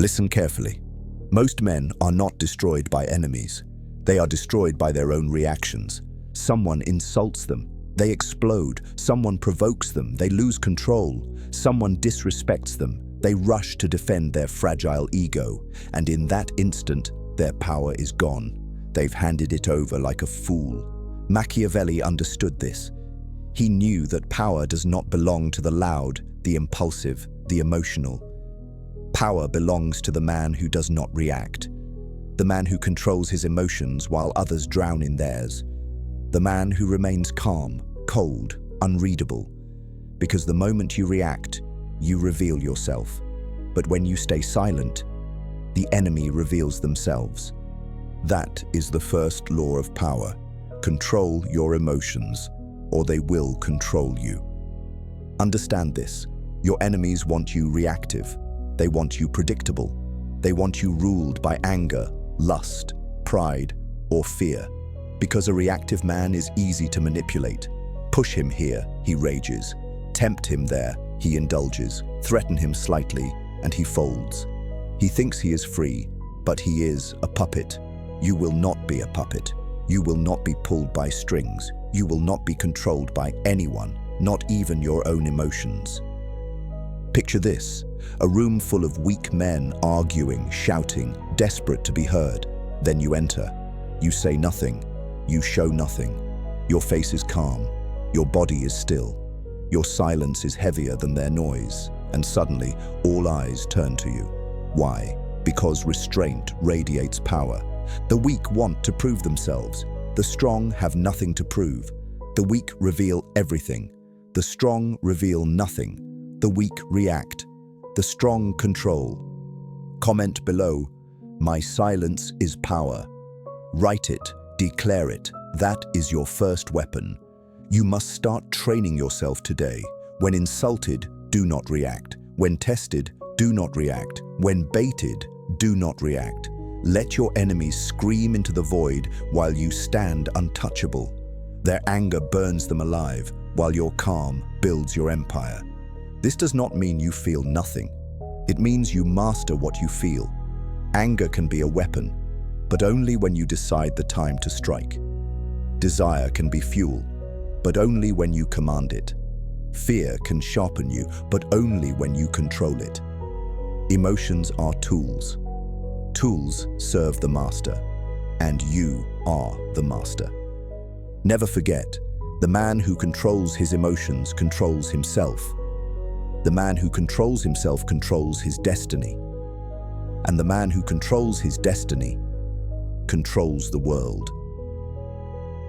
Listen carefully. Most men are not destroyed by enemies. They are destroyed by their own reactions. Someone insults them, they explode. Someone provokes them, they lose control. Someone disrespects them, they rush to defend their fragile ego. And in that instant, their power is gone. They've handed it over like a fool. Machiavelli understood this. He knew that power does not belong to the loud, the impulsive, the emotional. Power belongs to the man who does not react. The man who controls his emotions while others drown in theirs. The man who remains calm, cold, unreadable. Because the moment you react, you reveal yourself. But when you stay silent, the enemy reveals themselves. That is the first law of power. Control your emotions, or they will control you. Understand this. Your enemies want you reactive. They want you predictable. They want you ruled by anger, lust, pride, or fear. Because a reactive man is easy to manipulate. Push him here, he rages. Tempt him there, he indulges. Threaten him slightly, and he folds. He thinks he is free, but he is a puppet. You will not be a puppet. You will not be pulled by strings. You will not be controlled by anyone, not even your own emotions. Picture this, a room full of weak men arguing, shouting, desperate to be heard. Then you enter. You say nothing. You show nothing. Your face is calm. Your body is still. Your silence is heavier than their noise. And suddenly, all eyes turn to you. Why? Because restraint radiates power. The weak want to prove themselves. The strong have nothing to prove. The weak reveal everything. The strong reveal nothing. The weak react. The strong control. Comment below, "My silence is power." Write it, declare it. That is your first weapon. You must start training yourself today. When insulted, do not react. When tested, do not react. When baited, do not react. Let your enemies scream into the void while you stand untouchable. Their anger burns them alive, while your calm builds your empire. This does not mean you feel nothing. It means you master what you feel. Anger can be a weapon, but only when you decide the time to strike. Desire can be fuel, but only when you command it. Fear can sharpen you, but only when you control it. Emotions are tools. Tools serve the master, and you are the master. Never forget, the man who controls his emotions controls himself. The man who controls himself controls his destiny. And the man who controls his destiny controls the world.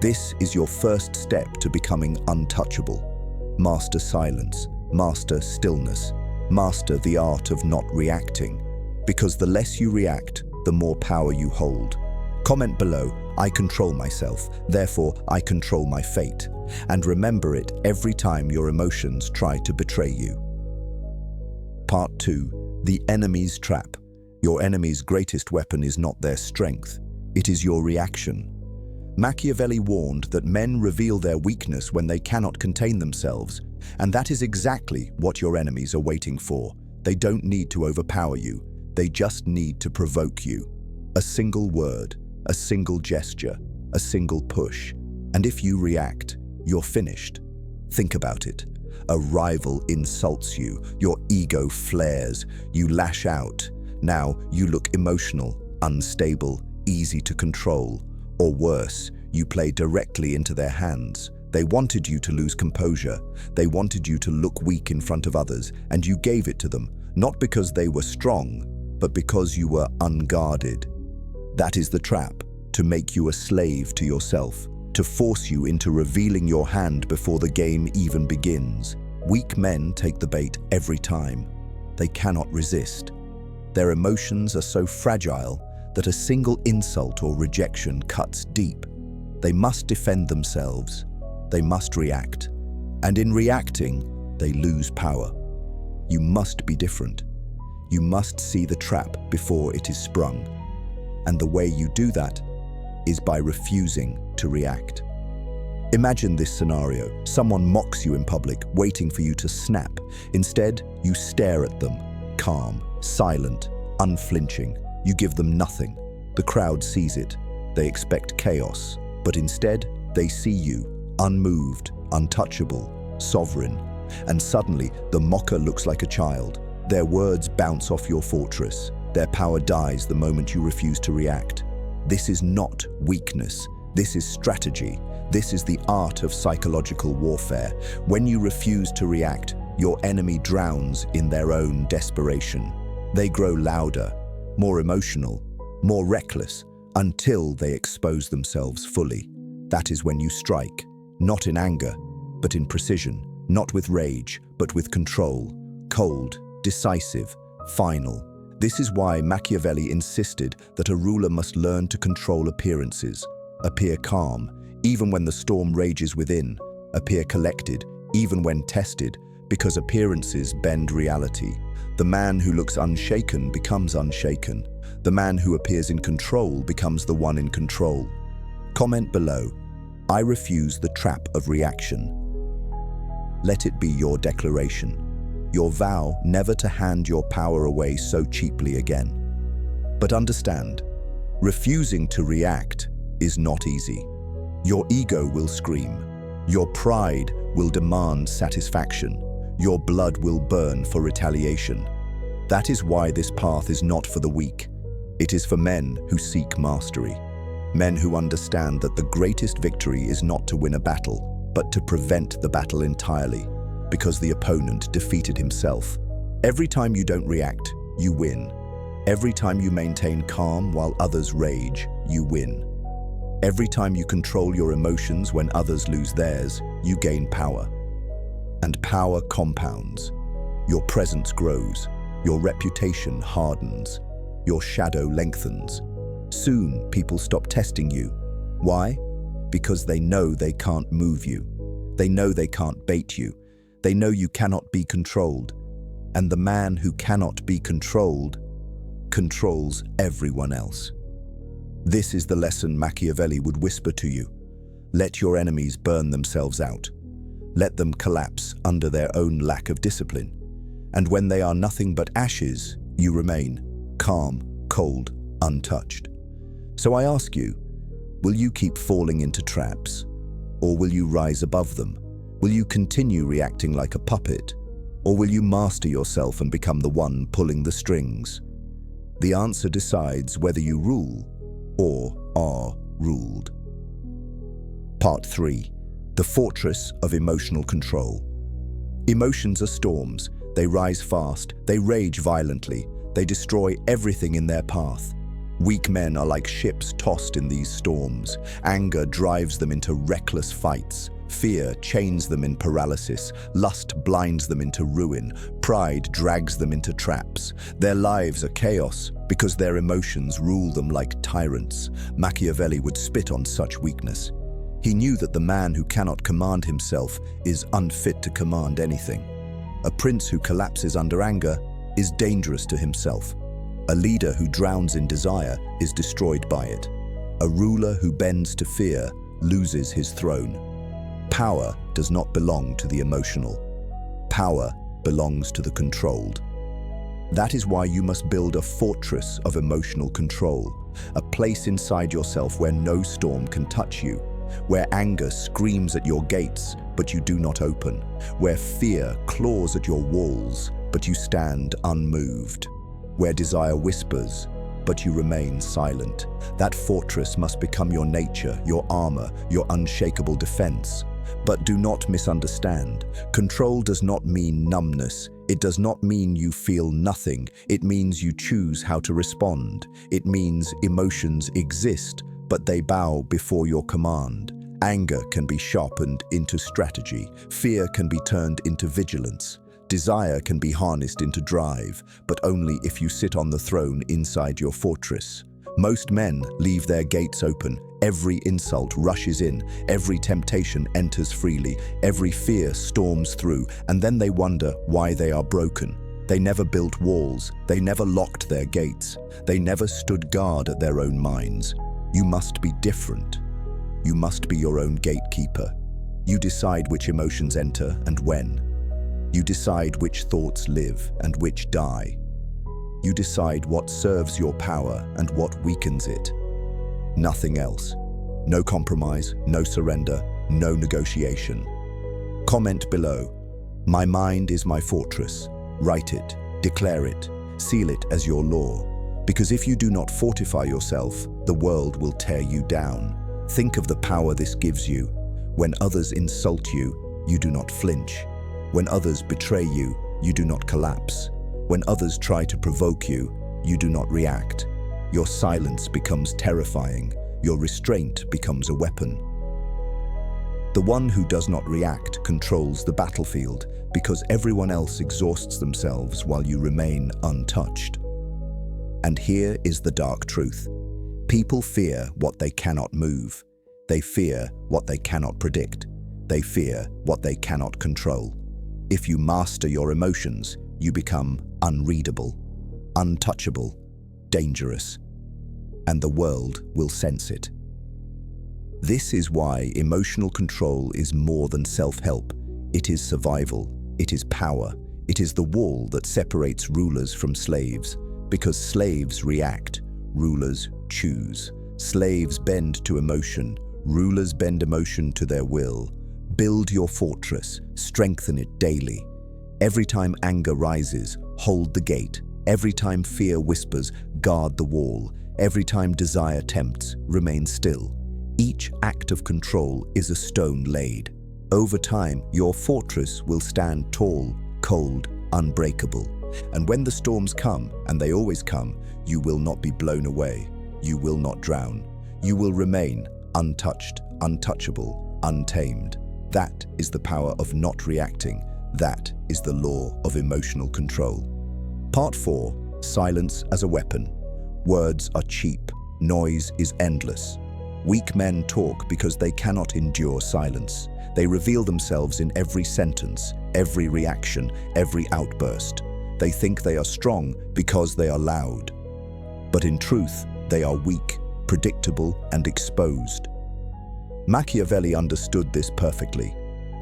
This is your first step to becoming untouchable. Master silence, master stillness, master the art of not reacting. Because the less you react, the more power you hold. Comment below, "I control myself, therefore I control my fate." And remember it every time your emotions try to betray you. Part 2. The enemy's trap. Your enemy's greatest weapon is not their strength, it is your reaction. Machiavelli warned that men reveal their weakness when they cannot contain themselves, and that is exactly what your enemies are waiting for. They don't need to overpower you, they just need to provoke you. A single word, a single gesture, a single push, and if you react, you're finished. Think about it. A rival insults you, your ego flares, you lash out. Now you look emotional, unstable, easy to control. Or worse, you play directly into their hands. They wanted you to lose composure. They wanted you to look weak in front of others, and you gave it to them, not because they were strong, but because you were unguarded. That is the trap, to make you a slave to yourself, to force you into revealing your hand before the game even begins. Weak men take the bait every time. They cannot resist. Their emotions are so fragile that a single insult or rejection cuts deep. They must defend themselves. They must react. And in reacting, they lose power. You must be different. You must see the trap before it is sprung. And the way you do that is by refusing to react. Imagine this scenario. Someone mocks you in public, waiting for you to snap. Instead, you stare at them, calm, silent, unflinching. You give them nothing. The crowd sees it. They expect chaos, but instead, they see you, unmoved, untouchable, sovereign. And suddenly, the mocker looks like a child. Their words bounce off your fortress. Their power dies the moment you refuse to react. This is not weakness. This is strategy. This is the art of psychological warfare. When you refuse to react, your enemy drowns in their own desperation. They grow louder, more emotional, more reckless, until they expose themselves fully. That is when you strike, not in anger, but in precision, not with rage, but with control, cold, decisive, final. This is why Machiavelli insisted that a ruler must learn to control appearances, appear calm, even when the storm rages within, appear collected, even when tested, because appearances bend reality. The man who looks unshaken becomes unshaken. The man who appears in control becomes the one in control. Comment below, I refuse the trap of reaction. Let it be your declaration, your vow never to hand your power away so cheaply again. But understand, refusing to react is not easy. Your ego will scream. Your pride will demand satisfaction. Your blood will burn for retaliation. That is why this path is not for the weak. It is for men who seek mastery. Men who understand that the greatest victory is not to win a battle, but to prevent the battle entirely, because the opponent defeated himself. Every time you don't react, you win. Every time you maintain calm while others rage, you win. Every time you control your emotions when others lose theirs, you gain power. And power compounds. Your presence grows. Your reputation hardens. Your shadow lengthens. Soon, people stop testing you. Why? Because they know they can't move you. They know they can't bait you. They know you cannot be controlled. And the man who cannot be controlled controls everyone else. This is the lesson Machiavelli would whisper to you. Let your enemies burn themselves out. Let them collapse under their own lack of discipline. And when they are nothing but ashes, you remain calm, cold, untouched. So I ask you, will you keep falling into traps? Or will you rise above them? Will you continue reacting like a puppet? Or will you master yourself and become the one pulling the strings? The answer decides whether you rule or are ruled. Part 3. The Fortress of Emotional Control. Emotions are storms. They rise fast, they rage violently, they destroy everything in their path. Weak men are like ships tossed in these storms. Anger drives them into reckless fights. Fear chains them in paralysis. Lust blinds them into ruin. Pride drags them into traps. Their lives are chaos because their emotions rule them like tyrants. Machiavelli would spit on such weakness. He knew that the man who cannot command himself is unfit to command anything. A prince who collapses under anger is dangerous to himself. A leader who drowns in desire is destroyed by it. A ruler who bends to fear loses his throne. Power does not belong to the emotional. Power belongs to the controlled. That is why you must build a fortress of emotional control, a place inside yourself where no storm can touch you, where anger screams at your gates, but you do not open, where fear claws at your walls, but you stand unmoved, where desire whispers, but you remain silent. That fortress must become your nature, your armor, your unshakable defense. But do not misunderstand. Control does not mean numbness. It does not mean you feel nothing. It means you choose how to respond. It means emotions exist, but they bow before your command. Anger can be sharpened into strategy. Fear can be turned into vigilance. Desire can be harnessed into drive, but only if you sit on the throne inside your fortress. Most men leave their gates open. Every insult rushes in. Every temptation enters freely. Every fear storms through, and then they wonder why they are broken. They never built walls. They never locked their gates. They never stood guard at their own minds. You must be different. You must be your own gatekeeper. You decide which emotions enter and when. You decide which thoughts live and which die. You decide what serves your power and what weakens it. Nothing else. No compromise, no surrender, no negotiation. Comment below. My mind is my fortress. Write it, declare it, seal it as your law. Because if you do not fortify yourself, the world will tear you down. Think of the power this gives you. When others insult you, you do not flinch. When others betray you, you do not collapse. When others try to provoke you, you do not react. Your silence becomes terrifying. Your restraint becomes a weapon. The one who does not react controls the battlefield because everyone else exhausts themselves while you remain untouched. And here is the dark truth. People fear what they cannot move. They fear what they cannot predict. They fear what they cannot control. If you master your emotions, you become unreadable, untouchable, dangerous, and the world will sense it. This is why emotional control is more than self-help. It is survival, it is power, it is the wall that separates rulers from slaves. Because slaves react, rulers choose. Slaves bend to emotion, rulers bend emotion to their will. Build your fortress, strengthen it daily. Every time anger rises, hold the gate. Every time fear whispers, guard the wall. Every time desire tempts, remain still. Each act of control is a stone laid. Over time, your fortress will stand tall, cold, unbreakable. And when the storms come, and they always come, you will not be blown away. You will not drown. You will remain untouched, untouchable, untamed. That is the power of not reacting. That is the law of emotional control. Part 4. Silence as a weapon. Words are cheap. Noise is endless. Weak men talk because they cannot endure silence. They reveal themselves in every sentence, every reaction, every outburst. They think they are strong because they are loud. But in truth, they are weak, predictable, and exposed. Machiavelli understood this perfectly.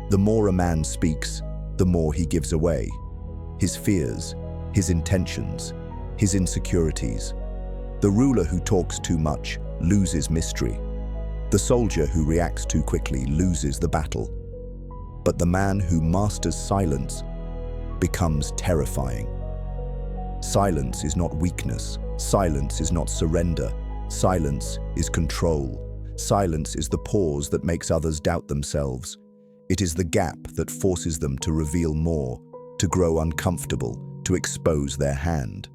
The more a man speaks, the more he gives away. His fears, his intentions, his insecurities. The ruler who talks too much loses mystery. The soldier who reacts too quickly loses the battle. But the man who masters silence becomes terrifying. Silence is not weakness. Silence is not surrender. Silence is control. Silence is the pause that makes others doubt themselves. It is the gap that forces them to reveal more, to grow uncomfortable, to expose their hand.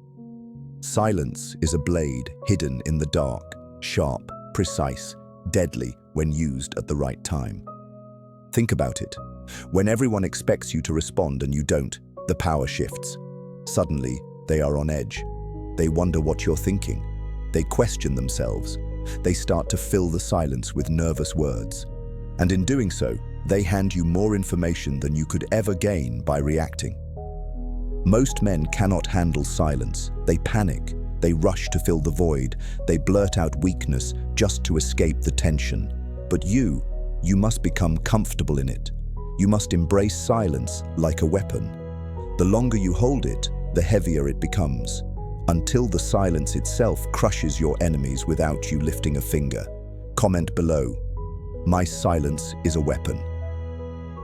Silence is a blade hidden in the dark, sharp, precise, deadly when used at the right time. Think about it. When everyone expects you to respond and you don't, the power shifts. Suddenly, they are on edge. They wonder what you're thinking. They question themselves. They start to fill the silence with nervous words. And in doing so, they hand you more information than you could ever gain by reacting. Most men cannot handle silence. They panic. They rush to fill the void. They blurt out weakness just to escape the tension. But you must become comfortable in it. You must embrace silence like a weapon. The longer you hold it, the heavier it becomes, until the silence itself crushes your enemies without you lifting a finger. Comment below. My silence is a weapon.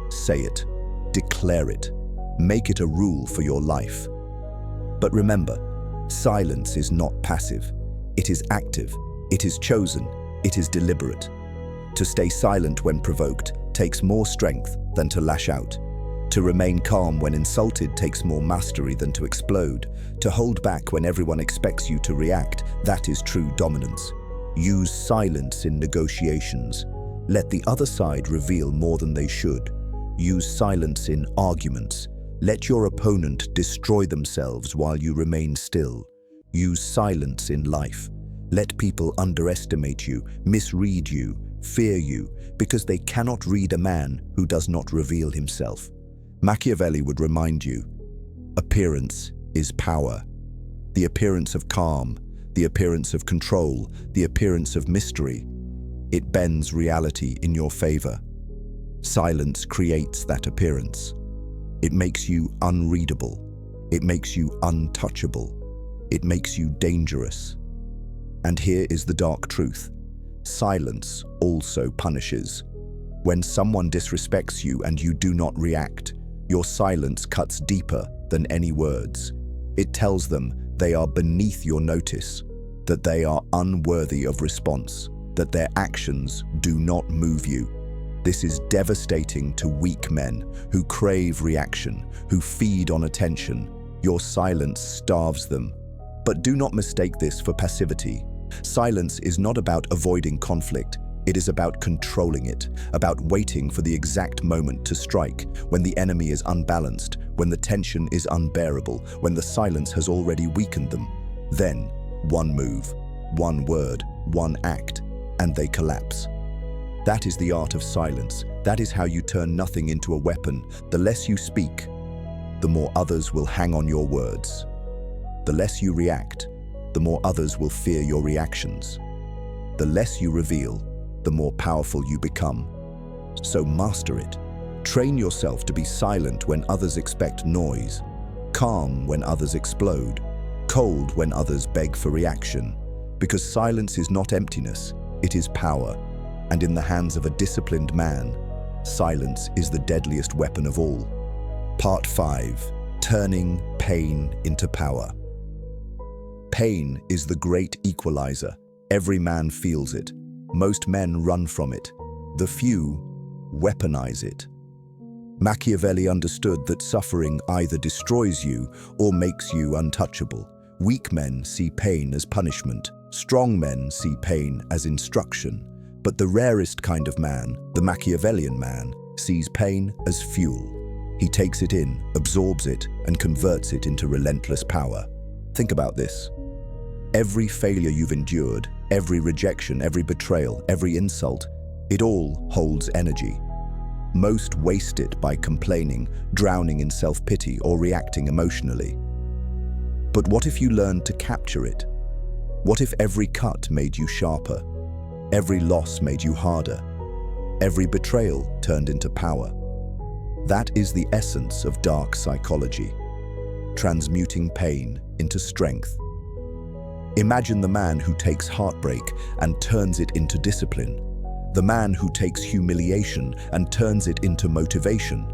Say it. Declare it. Make it a rule for your life. But remember, silence is not passive. It is active. It is chosen. It is deliberate. To stay silent when provoked takes more strength than to lash out. To remain calm when insulted takes more mastery than to explode. To hold back when everyone expects you to react, that is true dominance. Use silence in negotiations. Let the other side reveal more than they should. Use silence in arguments. Let your opponent destroy themselves while you remain still. Use silence in life. Let people underestimate you, misread you, fear you, because they cannot read a man who does not reveal himself. Machiavelli would remind you, appearance is power. The appearance of calm, the appearance of control, the appearance of mystery. It bends reality in your favor. Silence creates that appearance. It makes you unreadable. It makes you untouchable. It makes you dangerous. And here is the dark truth. Silence also punishes. When someone disrespects you and you do not react, your silence cuts deeper than any words. It tells them they are beneath your notice, that they are unworthy of response, that their actions do not move you. This is devastating to weak men who crave reaction, who feed on attention. Your silence starves them. But do not mistake this for passivity. Silence is not about avoiding conflict. It is about controlling it, about waiting for the exact moment to strike, when the enemy is unbalanced, when the tension is unbearable, when the silence has already weakened them. Then, one move, one word, one act, and they collapse. That is the art of silence. That is how you turn nothing into a weapon. The less you speak, the more others will hang on your words. The less you react, the more others will fear your reactions. The less you reveal, the more powerful you become. So master it. Train yourself to be silent when others expect noise, calm when others explode, cold when others beg for reaction. Because silence is not emptiness, it is power. And in the hands of a disciplined man, silence is the deadliest weapon of all. Part 5. Turning pain into power. Pain is the great equalizer. Every man feels it. Most men run from it. The few weaponize it. Machiavelli understood that suffering either destroys you or makes you untouchable. Weak men see pain as punishment. Strong men see pain as instruction. But the rarest kind of man, the Machiavellian man, sees pain as fuel. He takes it in, absorbs it, and converts it into relentless power. Think about this. Every failure you've endured, every rejection, every betrayal, every insult, it all holds energy. Most waste it by complaining, drowning in self-pity, or reacting emotionally. But what if you learned to capture it? What if every cut made you sharper? Every loss made you harder? Every betrayal turned into power? That is the essence of dark psychology, transmuting pain into strength. Imagine the man who takes heartbreak and turns it into discipline, the man who takes humiliation and turns it into motivation,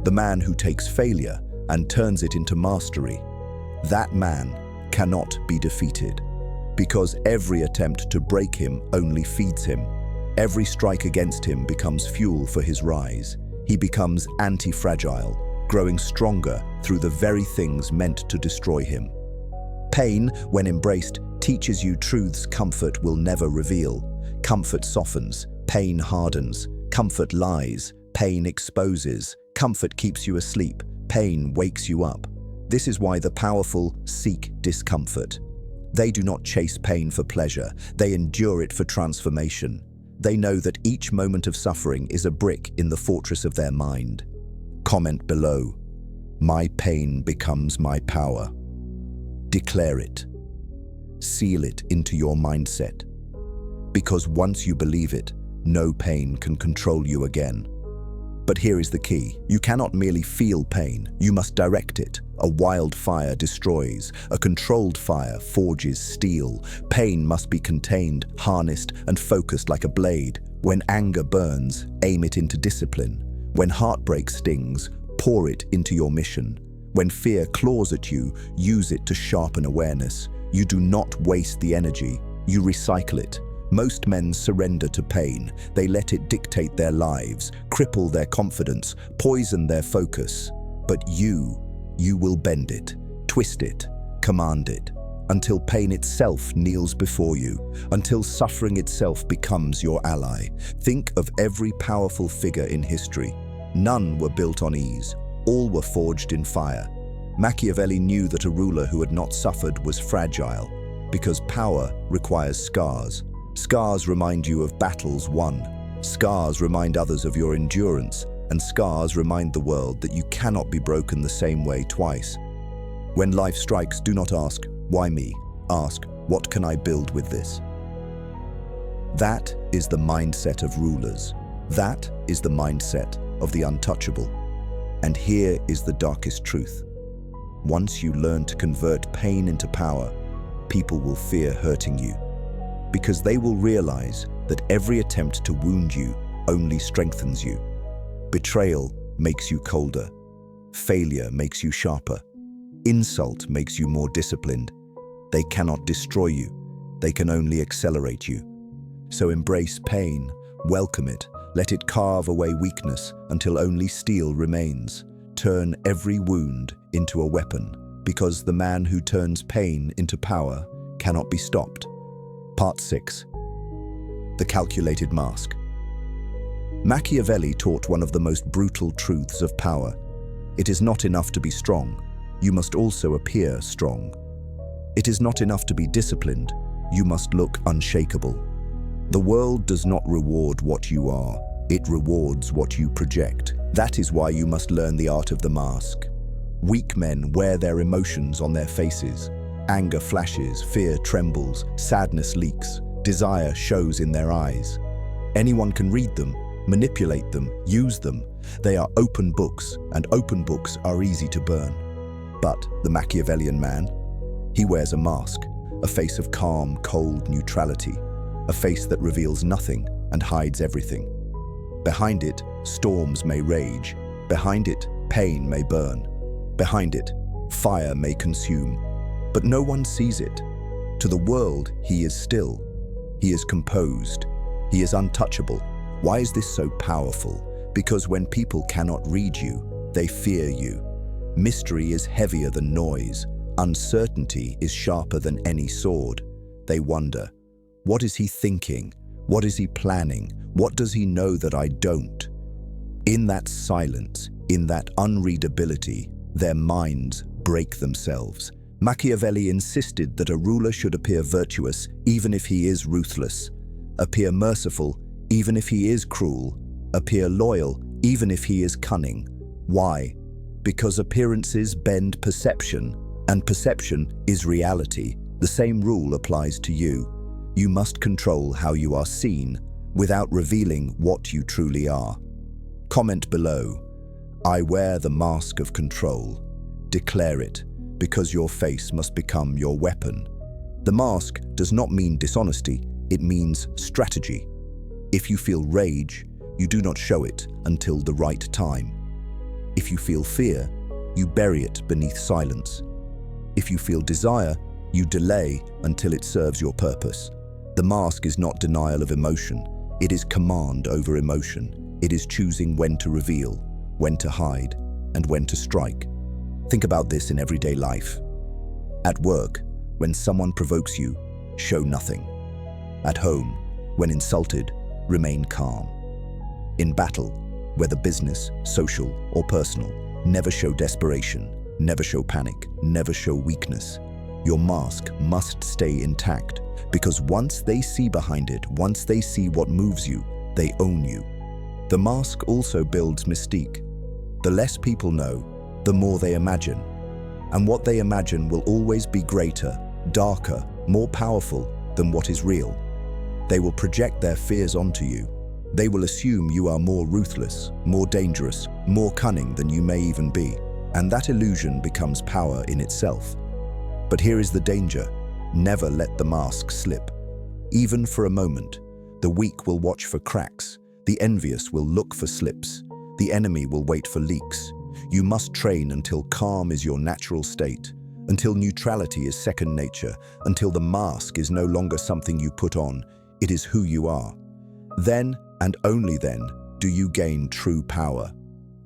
the man who takes failure and turns it into mastery. That man cannot be defeated, because every attempt to break him only feeds him. Every strike against him becomes fuel for his rise. He becomes anti-fragile, growing stronger through the very things meant to destroy him. Pain, when embraced, teaches you truths comfort will never reveal. Comfort softens, pain hardens. Comfort lies, pain exposes. Comfort keeps you asleep, pain wakes you up. This is why the powerful seek discomfort. They do not chase pain for pleasure, they endure it for transformation. They know that each moment of suffering is a brick in the fortress of their mind. Comment below. My pain becomes my power. Declare it. Seal it into your mindset. Because once you believe it, no pain can control you again. But here is the key. You cannot merely feel pain, you must direct it. A wildfire destroys, a controlled fire forges steel. Pain must be contained, harnessed, and focused like a blade. When anger burns, aim it into discipline. When heartbreak stings, pour it into your mission. When fear claws at you, use it to sharpen awareness. You do not waste the energy, you recycle it. Most men surrender to pain. They let it dictate their lives, cripple their confidence, poison their focus. But you will bend it, twist it, command it, until pain itself kneels before you, until suffering itself becomes your ally. Think of every powerful figure in history. None were built on ease, all were forged in fire. Machiavelli knew that a ruler who had not suffered was fragile, because power requires scars. Scars remind you of battles won. Scars remind others of your endurance, and scars remind the world that you cannot be broken the same way twice. When life strikes, do not ask, why me? Ask, what can I build with this? That is the mindset of rulers. That is the mindset of the untouchable. And here is the darkest truth. Once you learn to convert pain into power, people will fear hurting you, because they will realize that every attempt to wound you only strengthens you. Betrayal makes you colder. Failure makes you sharper. Insult makes you more disciplined. They cannot destroy you. They can only accelerate you. So embrace pain, welcome it, let it carve away weakness until only steel remains. Turn every wound into a weapon, because the man who turns pain into power cannot be stopped. Part 6. The Calculated Mask. Machiavelli taught one of the most brutal truths of power. It is not enough to be strong. You must also appear strong. It is not enough to be disciplined. You must look unshakable. The world does not reward what you are. It rewards what you project. That is why you must learn the art of the mask. Weak men wear their emotions on their faces. Anger flashes, fear trembles, sadness leaks, desire shows in their eyes. Anyone can read them, manipulate them, use them. They are open books, and open books are easy to burn. But the Machiavellian man, he wears a mask, a face of calm, cold neutrality, a face that reveals nothing and hides everything. Behind it, storms may rage. Behind it, pain may burn. Behind it, fire may consume. But no one sees it. To the world, he is still. He is composed. He is untouchable. Why is this so powerful? Because when people cannot read you, they fear you. Mystery is heavier than noise. Uncertainty is sharper than any sword. They wonder, what is he thinking? What is he planning? What does he know that I don't? In that silence, in that unreadability, their minds break themselves. Machiavelli insisted that a ruler should appear virtuous even if he is ruthless, appear merciful even if he is cruel, appear loyal even if he is cunning. Why? Because appearances bend perception, and perception is reality. The same rule applies to you. You must control how you are seen without revealing what you truly are. Comment below. I wear the mask of control. Declare it, because your face must become your weapon. The mask does not mean dishonesty, it means strategy. If you feel rage, you do not show it until the right time. If you feel fear, you bury it beneath silence. If you feel desire, you delay until it serves your purpose. The mask is not denial of emotion. It is command over emotion. It is choosing when to reveal, when to hide, and when to strike. Think about this in everyday life. At work, when someone provokes you, show nothing. At home, when insulted, remain calm. In battle, whether business, social, or personal, never show desperation, never show panic, never show weakness. Your mask must stay intact, because once they see behind it, once they see what moves you, they own you. The mask also builds mystique. The less people know, the more they imagine. And what they imagine will always be greater, darker, more powerful than what is real. They will project their fears onto you. They will assume you are more ruthless, more dangerous, more cunning than you may even be. And that illusion becomes power in itself. But here is the danger. Never let the mask slip. Even for a moment, the weak will watch for cracks. The envious will look for slips. The enemy will wait for leaks. You must train until calm is your natural state, until neutrality is second nature, until the mask is no longer something you put on. It is who you are. Then, and only then, do you gain true power.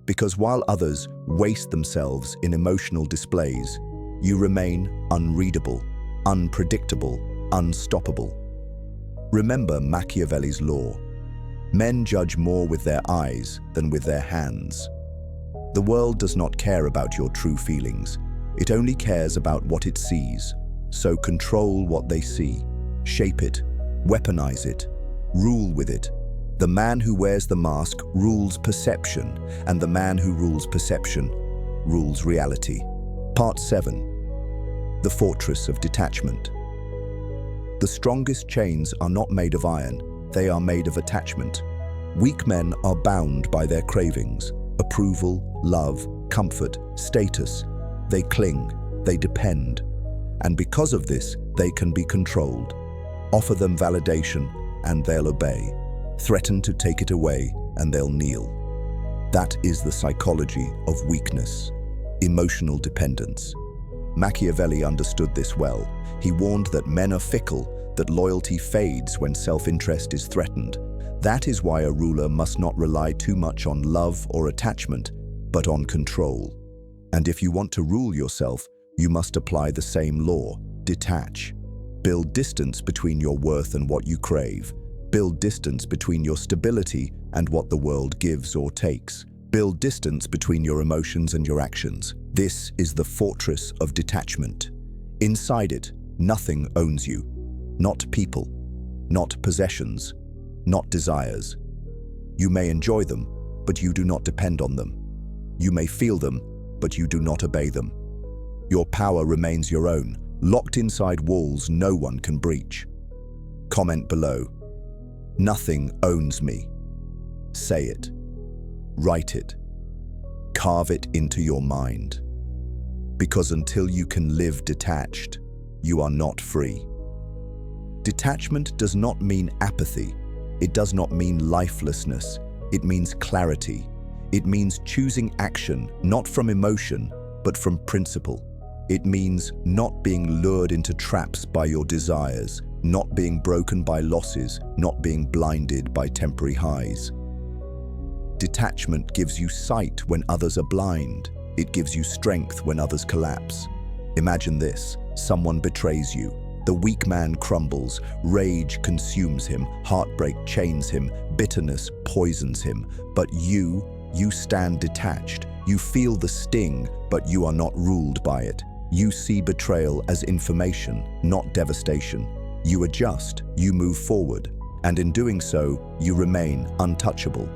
Because while others waste themselves in emotional displays, you remain unreadable, unpredictable, unstoppable. Remember Machiavelli's law. Men judge more with their eyes than with their hands. The world does not care about your true feelings. It only cares about what it sees. So control what they see. Shape it. Weaponize it. Rule with it. The man who wears the mask rules perception, and the man who rules perception rules reality. Part 7. The Fortress of Detachment. The strongest chains are not made of iron, they are made of attachment. Weak men are bound by their cravings, approval, love, comfort, status. They cling, they depend. And because of this, they can be controlled. Offer them validation, and they'll obey. Threaten to take it away, and they'll kneel. That is the psychology of weakness, emotional dependence. Machiavelli understood this well. He warned that men are fickle, that loyalty fades when self-interest is threatened. That is why a ruler must not rely too much on love or attachment, but on control. And if you want to rule yourself, you must apply the same law: detach. Build distance between your worth and what you crave. Build distance between your stability and what the world gives or takes. Build distance between your emotions and your actions. This is the fortress of detachment. Inside it, nothing owns you. Not people, not possessions, not desires. You may enjoy them, but you do not depend on them. You may feel them, but you do not obey them. Your power remains your own, locked inside walls no one can breach. Comment below. Nothing owns me. Say it. Write it. Carve it into your mind. Because until you can live detached, you are not free. Detachment does not mean apathy. It does not mean lifelessness. It means clarity. It means choosing action, not from emotion, but from principle. It means not being lured into traps by your desires, not being broken by losses, not being blinded by temporary highs. Detachment gives you sight when others are blind. It gives you strength when others collapse. Imagine this: someone betrays you. The weak man crumbles, rage consumes him, heartbreak chains him, bitterness poisons him. But you stand detached. You feel the sting, but you are not ruled by it. You see betrayal as information, not devastation. You adjust, you move forward, and in doing so, you remain untouchable.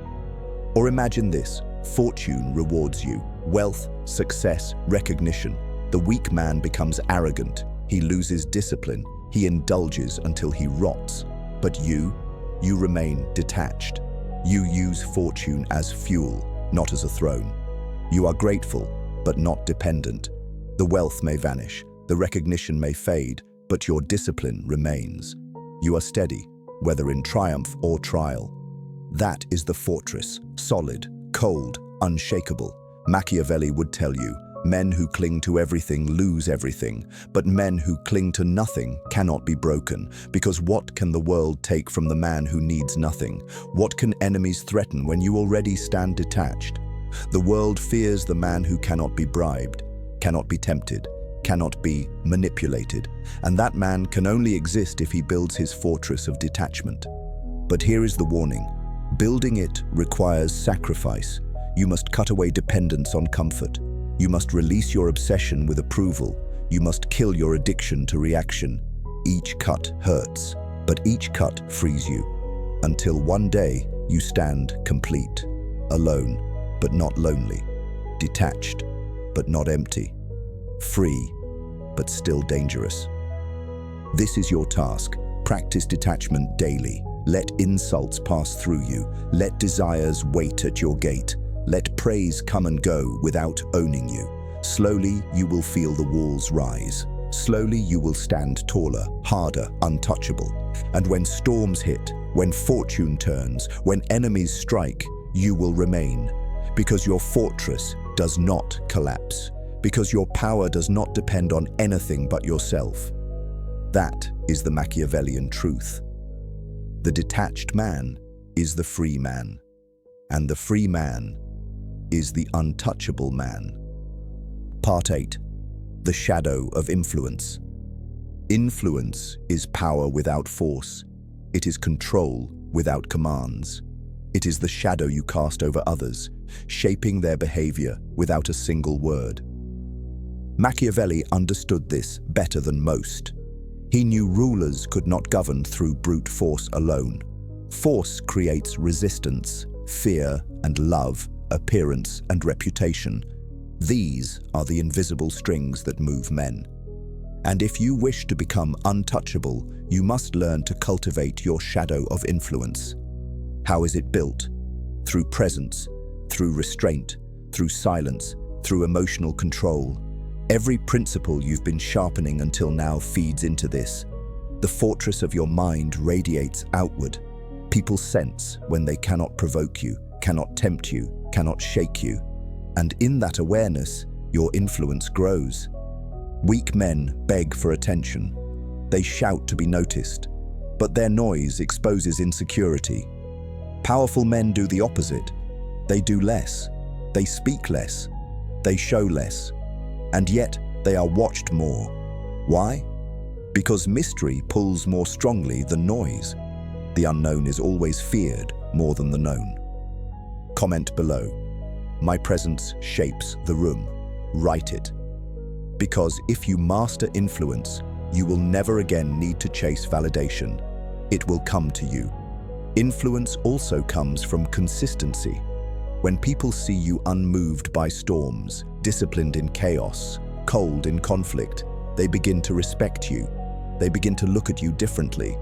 Or imagine this: fortune rewards you. Wealth, success, recognition. The weak man becomes arrogant. He loses discipline. He indulges until he rots. But you remain detached. You use fortune as fuel, not as a throne. You are grateful, but not dependent. The wealth may vanish, the recognition may fade, but your discipline remains. You are steady, whether in triumph or trial. That is the fortress, solid, cold, unshakable. Machiavelli would tell you, men who cling to everything lose everything, but men who cling to nothing cannot be broken, because what can the world take from the man who needs nothing? What can enemies threaten when you already stand detached? The world fears the man who cannot be bribed, cannot be tempted, cannot be manipulated, and that man can only exist if he builds his fortress of detachment. But here is the warning: building it requires sacrifice. You must cut away dependence on comfort. You must release your obsession with approval. You must kill your addiction to reaction. Each cut hurts, but each cut frees you, until one day you stand complete, alone, but not lonely, detached, but not empty, free, but still dangerous. This is your task. Practice detachment daily. Let insults pass through you. Let desires wait at your gate. Let praise come and go without owning you. Slowly, you will feel the walls rise. Slowly, you will stand taller, harder, untouchable. And when storms hit, when fortune turns, when enemies strike, you will remain. Because your fortress does not collapse. Because your power does not depend on anything but yourself. That is the Machiavellian truth. The detached man is the free man, and the free man is the untouchable man. Part 8. The shadow of influence. Influence is power without force. It is control without commands. It is the shadow you cast over others, shaping their behavior without a single word. Machiavelli understood this better than most. He knew rulers could not govern through brute force alone. Force creates resistance, fear and love, appearance and reputation. These are the invisible strings that move men. And if you wish to become untouchable, you must learn to cultivate your shadow of influence. How is it built? Through presence, through restraint, through silence, through emotional control. Every principle you've been sharpening until now feeds into this. The fortress of your mind radiates outward. People sense when they cannot provoke you, cannot tempt you, cannot shake you. And in that awareness, your influence grows. Weak men beg for attention. They shout to be noticed, but their noise exposes insecurity. Powerful men do the opposite. They do less. They speak less. They show less. And yet, they are watched more. Why? Because mystery pulls more strongly than noise. The unknown is always feared more than the known. Comment below. My presence shapes the room. Write it. Because if you master influence, you will never again need to chase validation. It will come to you. Influence also comes from consistency. When people see you unmoved by storms, disciplined in chaos, cold in conflict, they begin to respect you. They begin to look at you differently.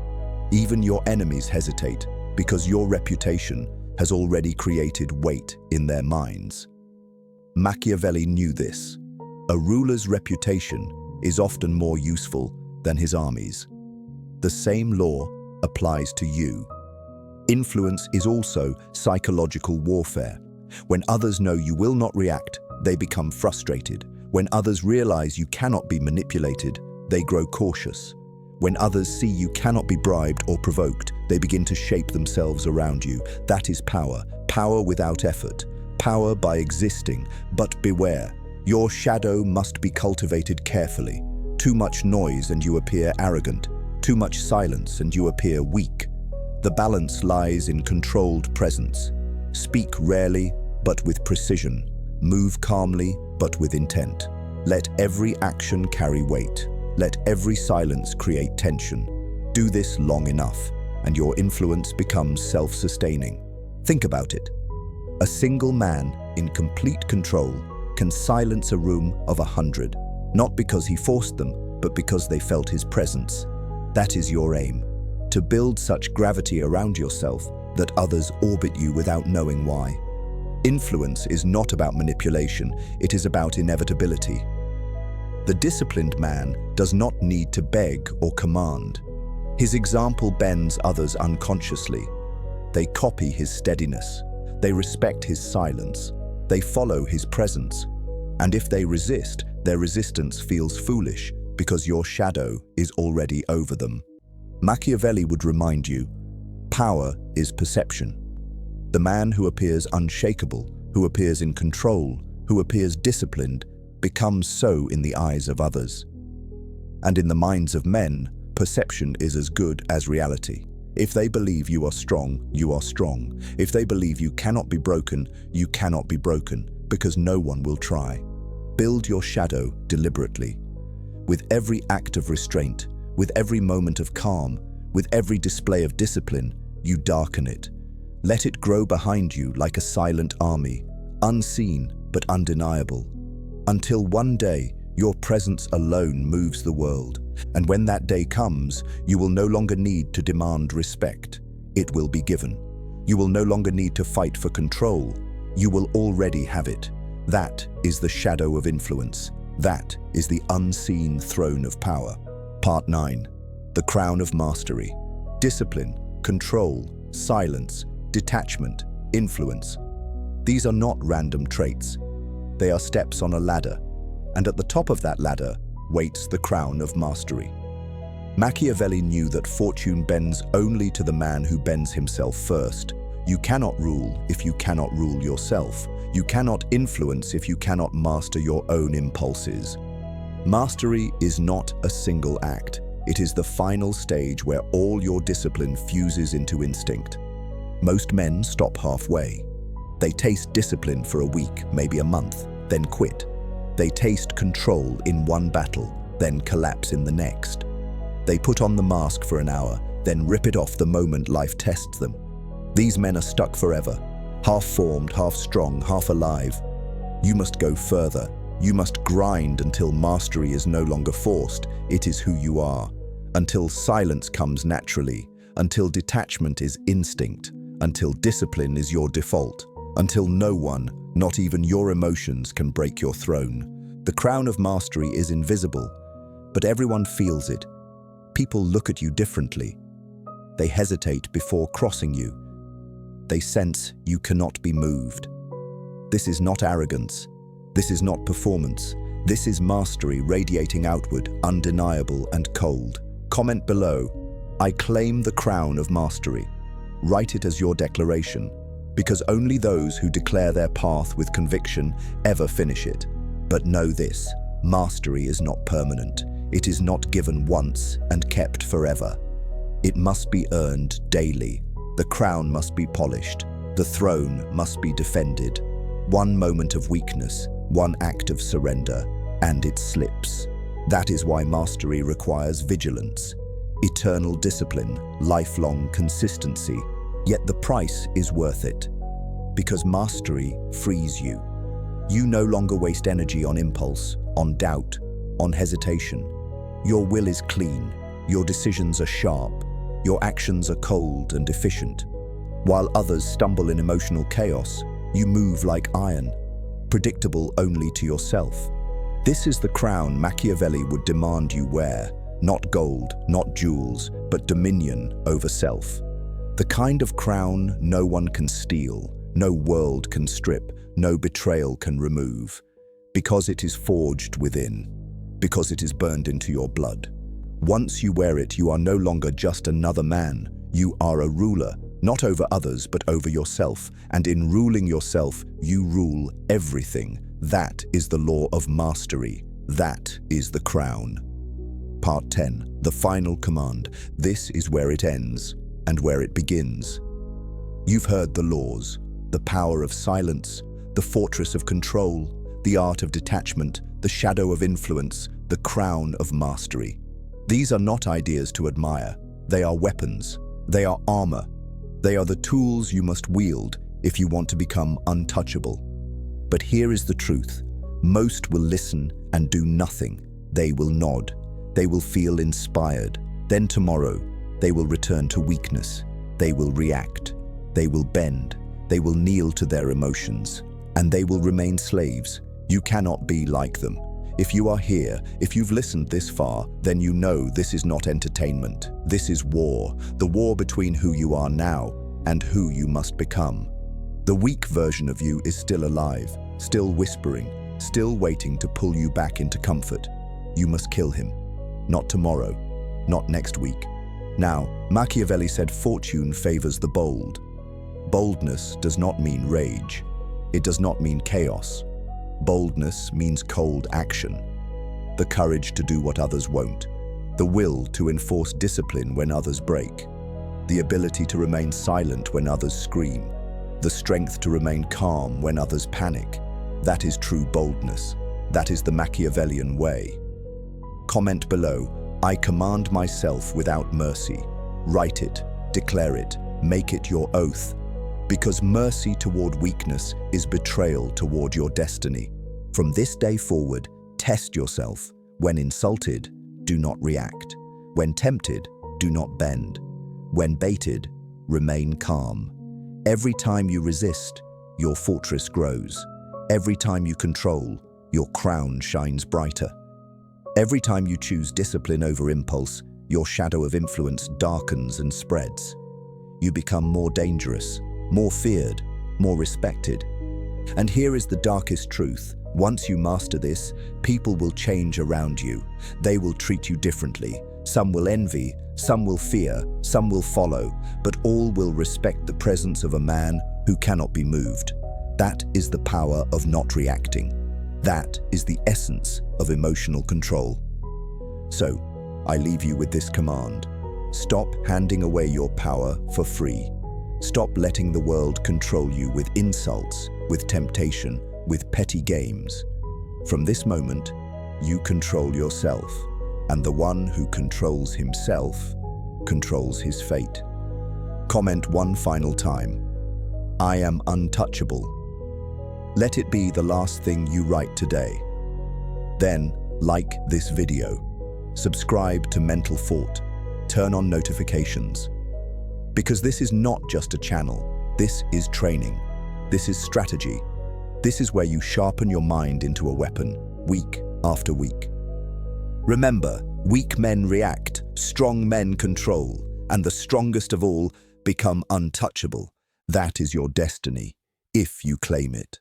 Even your enemies hesitate because your reputation has already created weight in their minds. Machiavelli knew this. A ruler's reputation is often more useful than his armies. The same law applies to you. Influence is also psychological warfare. When others know you will not react, they become frustrated. When others realize you cannot be manipulated, they grow cautious. When others see you cannot be bribed or provoked, they begin to shape themselves around you. That is power. Power without effort. Power by existing. But beware, your shadow must be cultivated carefully. Too much noise and you appear arrogant. Too much silence and you appear weak. The balance lies in controlled presence. Speak rarely, but with precision. Move calmly, but with intent. Let every action carry weight. Let every silence create tension. Do this long enough, and your influence becomes self-sustaining. Think about it. A single man in complete control can silence a room of 100, not because he forced them, but because they felt his presence. That is your aim, to build such gravity around yourself that others orbit you without knowing why. Influence is not about manipulation, it is about inevitability. The disciplined man does not need to beg or command. His example bends others unconsciously. They copy his steadiness. They respect his silence. They follow his presence. And if they resist, their resistance feels foolish because your shadow is already over them. Machiavelli would remind you, power is perception. The man who appears unshakable, who appears in control, who appears disciplined, becomes so in the eyes of others. And in the minds of men, perception is as good as reality. If they believe you are strong, you are strong. If they believe you cannot be broken, you cannot be broken, because no one will try. Build your shadow deliberately. With every act of restraint, with every moment of calm, with every display of discipline, you darken it. Let it grow behind you like a silent army, unseen but undeniable. Until one day, your presence alone moves the world. And when that day comes, you will no longer need to demand respect. It will be given. You will no longer need to fight for control. You will already have it. That is the shadow of influence. That is the unseen throne of power. Part 9. The crown of mastery. Discipline, control, silence, detachment, influence. These are not random traits. They are steps on a ladder, and at the top of that ladder waits the crown of mastery. Machiavelli knew that fortune bends only to the man who bends himself first. You cannot rule if you cannot rule yourself. You cannot influence if you cannot master your own impulses. Mastery is not a single act. It is the final stage where all your discipline fuses into instinct. Most men stop halfway. They taste discipline for a week, maybe a month, then quit. They taste control in one battle, then collapse in the next. They put on the mask for an hour, then rip it off the moment life tests them. These men are stuck forever, half-formed, half-strong, half-alive. You must go further. You must grind until mastery is no longer forced. It is who you are. Until silence comes naturally. Until detachment is instinct. Until discipline is your default. Until no one, not even your emotions, can break your throne. The crown of mastery is invisible, but everyone feels it. People look at you differently. They hesitate before crossing you. They sense you cannot be moved. This is not arrogance. This is not performance. This is mastery radiating outward, undeniable and cold. Comment below, "I claim the crown of mastery." Write it as your declaration, because only those who declare their path with conviction ever finish it. But know this, mastery is not permanent. It is not given once and kept forever. It must be earned daily. The crown must be polished. The throne must be defended. One moment of weakness, one act of surrender, and it slips. That is why mastery requires vigilance, eternal discipline, lifelong consistency. Yet the price is worth it, because mastery frees you. You no longer waste energy on impulse, on doubt, on hesitation. Your will is clean, your decisions are sharp, your actions are cold and efficient. While others stumble in emotional chaos, you move like iron, predictable only to yourself. This is the crown Machiavelli would demand you wear, not gold, not jewels, but dominion over self. The kind of crown no one can steal, no world can strip, no betrayal can remove, because it is forged within, because it is burned into your blood. Once you wear it, you are no longer just another man. You are a ruler, not over others, but over yourself. And in ruling yourself, you rule everything. That is the law of mastery. That is the crown. Part 10, the final command. This is where it ends and where it begins. You've heard the laws, the power of silence, the fortress of control, the art of detachment, the shadow of influence, the crown of mastery. These are not ideas to admire. They are weapons. They are armor. They are the tools you must wield if you want to become untouchable. But here is the truth. Most will listen and do nothing. They will nod. They will feel inspired. Then tomorrow, they will return to weakness. They will react. They will bend. They will kneel to their emotions. And they will remain slaves. You cannot be like them. If you are here, if you've listened this far, then you know this is not entertainment. This is war. The war between who you are now and who you must become. The weak version of you is still alive, still whispering, still waiting to pull you back into comfort. You must kill him. Not tomorrow, not next week. Now, Machiavelli said fortune favors the bold. Boldness does not mean rage. It does not mean chaos. Boldness means cold action. The courage to do what others won't. The will to enforce discipline when others break. The ability to remain silent when others scream. The strength to remain calm when others panic. That is true boldness. That is the Machiavellian way. Comment below, "I command myself without mercy." Write it, declare it, make it your oath. Because mercy toward weakness is betrayal toward your destiny. From this day forward, test yourself. When insulted, do not react. When tempted, do not bend. When baited, remain calm. Every time you resist, your fortress grows. Every time you control, your crown shines brighter. Every time you choose discipline over impulse, your shadow of influence darkens and spreads. You become more dangerous, more feared, more respected. And here is the darkest truth. Once you master this, people will change around you. They will treat you differently. Some will envy, some will fear, some will follow, but all will respect the presence of a man who cannot be moved. That is the power of not reacting. That is the essence of emotional control. So, I leave you with this command. Stop handing away your power for free. Stop letting the world control you with insults, with temptation, with petty games. From this moment, you control yourself, and the one who controls himself controls his fate. Comment one final time. I am untouchable. Let it be the last thing you write today. Then, like this video. Subscribe to Mental Fort. Turn on notifications. Because this is not just a channel. This is training. This is strategy. This is where you sharpen your mind into a weapon, week after week. Remember, weak men react, strong men control, and the strongest of all become untouchable. That is your destiny, if you claim it.